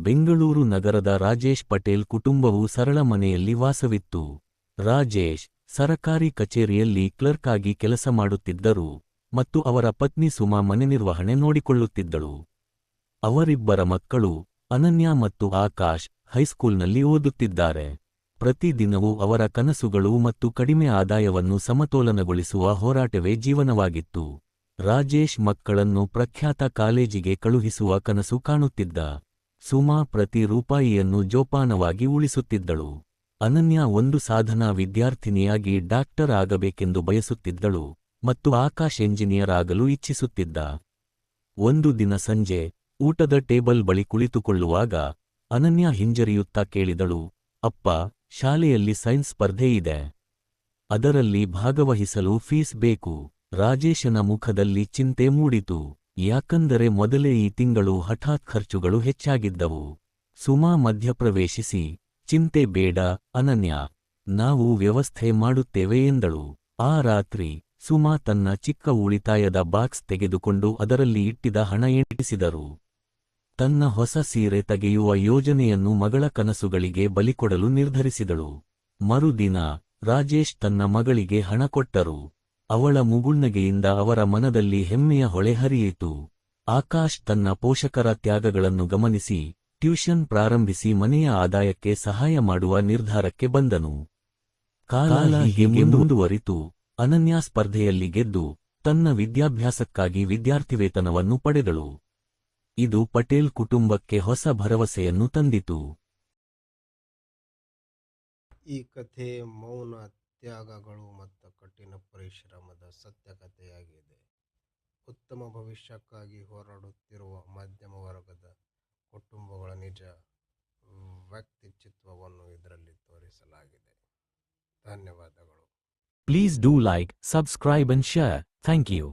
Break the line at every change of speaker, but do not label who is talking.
ಬೆಂಗಳೂರು ನಗರದ ರಾಜೇಶ್ ಪಟೇಲ್ ಕುಟುಂಬವು ಸರಳ ಮನೆಯಲ್ಲಿ ವಾಸವಿತ್ತು. ರಾಜೇಶ್ ಸರಕಾರಿ ಕಚೇರಿಯಲ್ಲಿ ಕ್ಲರ್ಕ್ ಆಗಿ ಕೆಲಸ ಮಾಡುತ್ತಿದ್ದರು ಮತ್ತು ಅವರ ಪತ್ನಿ ಸುಮಾ ಮನೆ ನಿರ್ವಹಣೆ ನೋಡಿಕೊಳ್ಳುತ್ತಿದ್ದಳು. ಅವರಿಬ್ಬರ ಮಕ್ಕಳು ಅನನ್ಯ ಮತ್ತು ಆಕಾಶ್ ಹೈಸ್ಕೂಲ್ನಲ್ಲಿ ಓದುತ್ತಿದ್ದಾರೆ. ಪ್ರತಿದಿನವೂ ಅವರ ಕನಸುಗಳು ಮತ್ತು ಕಡಿಮೆ ಆದಾಯವನ್ನು ಸಮತೋಲನಗೊಳಿಸುವ ಹೋರಾಟವೇ ಜೀವನವಾಗಿತ್ತು. ರಾಜೇಶ್ ಮಕ್ಕಳನ್ನು ಪ್ರಖ್ಯಾತ ಕಾಲೇಜಿಗೆ ಕಳುಹಿಸುವ ಕನಸು ಕಾಣುತ್ತಿದ್ದ. ಸುಮಾ ಪ್ರತಿ ರೂಪಾಯಿಯನ್ನು ಜೋಪಾನವಾಗಿ ಉಳಿಸುತ್ತಿದ್ದಳು. ಅನನ್ಯ ಒಂದು ಸಾಧನಾ ವಿದ್ಯಾರ್ಥಿನಿಯಾಗಿ ಡಾಕ್ಟರ್ ಆಗಬೇಕೆಂದು ಬಯಸುತ್ತಿದ್ದಳು ಮತ್ತು ಆಕಾಶ್ ಎಂಜಿನಿಯರ್ ಆಗಲು ಇಚ್ಛಿಸುತ್ತಿದ್ದ. ಒಂದು ದಿನ ಸಂಜೆ ಊಟದ ಟೇಬಲ್ ಬಳಿ ಕುಳಿತುಕೊಳ್ಳುವಾಗ ಅನನ್ಯ ಹಿಂಜರಿಯುತ್ತಾ ಕೇಳಿದಳು, ಅಪ್ಪ, ಶಾಲೆಯಲ್ಲಿ ಸೈನ್ಸ್ ಸ್ಪರ್ಧೆ ಇದೆ. ಅದರಲ್ಲಿ ಭಾಗವಹಿಸಲು ಫೀಸ್ ಬೇಕು. ರಾಜೇಶನ ಮುಖದಲ್ಲಿ ಚಿಂತೆ ಮೂಡಿತು, ಯಾಕಂದರೆ ಮೊದಲೇ ಈ ತಿಂಗಳು ಹಠಾತ್ ಖರ್ಚುಗಳು ಹೆಚ್ಚಾಗಿದ್ದವು. ಸುಮಾ ಮಧ್ಯಪ್ರವೇಶಿಸಿ, ಚಿಂತೆ ಬೇಡ ಅನನ್ಯ, ನಾವು ವ್ಯವಸ್ಥೆ ಮಾಡುತ್ತೇವೆ ಎಂದಳು. ಆ ರಾತ್ರಿ ಸುಮಾ ತನ್ನ ಚಿಕ್ಕ ಉಳಿತಾಯದ ಬಾಕ್ಸ್ ತೆಗೆದುಕೊಂಡು ಅದರಲ್ಲಿ ಇಟ್ಟಿದ್ದ ಹಣ ಎಣಿಸಿದರು. ತನ್ನ ಹೊಸ ಸೀರೆ ತೆಗೆಯುವ ಯೋಜನೆಯನ್ನು ಮಗಳ ಕನಸುಗಳಿಗೆ ಬಲಿಕೊಡಲು ನಿರ್ಧರಿಸಿದಳು. ಮರುದಿನ ರಾಜೇಶ್ ತನ್ನ ಮಗಳಿಗೆ ಹಣ ಕೊಟ್ಟರು. ಅವಳ ಮುಗುಳ್ನಗೆಯಿಂದ ಅವರ ಮನದಲ್ಲಿ ಹೆಮ್ಮೆಯ ಹೊಳೆ ಹರಿಯಿತು. ಆಕಾಶ್ ತನ್ನ ಪೋಷಕರ ತ್ಯಾಗಗಳನ್ನು ಗಮನಿಸಿ ಟ್ಯೂಷನ್ ಪ್ರಾರಂಭಿಸಿ ಮನೆಯ ಆದಾಯಕ್ಕೆ ಸಹಾಯ ಮಾಡುವ ನಿರ್ಧಾರಕ್ಕೆ ಬಂದನು. ಕಾಲ ಹೀಗೆ ಮುಂದುವರಿತು. ಅನನ್ಯ ಸ್ಪರ್ಧೆಯಲ್ಲಿ ಗೆದ್ದು ತನ್ನ ವಿದ್ಯಾಭ್ಯಾಸಕ್ಕಾಗಿ ವಿದ್ಯಾರ್ಥಿವೇತನವನ್ನು ಪಡೆದಳು. ಇದು ಪಟೇಲ್ ಕುಟುಂಬಕ್ಕೆ ಹೊಸ ಭರವಸೆಯನ್ನು ತಂದಿತು.
ಈ ಕಥೆ ಮೌನ ತ್ಯಾಗಗಳು ಮತ್ತು ಕಠಿಣ ಪರಿಶ್ರಮದ ಸತ್ಯಕಥೆಯಾಗಿದೆ. ಉತ್ತಮ ಭವಿಷ್ಯಕ್ಕಾಗಿ ಹೋರಾಡುತ್ತಿರುವ ಮಧ್ಯಮ ವರ್ಗದ ಕುಟುಂಬಗಳ ನಿಜ ವ್ಯಕ್ತಿಚಿತ್ರವನ್ನು ಇದರಲ್ಲಿ ತೋರಿಸಲಾಗಿದೆ. ಧನ್ಯವಾದಗಳು.
Please do like, subscribe and share. Thank you.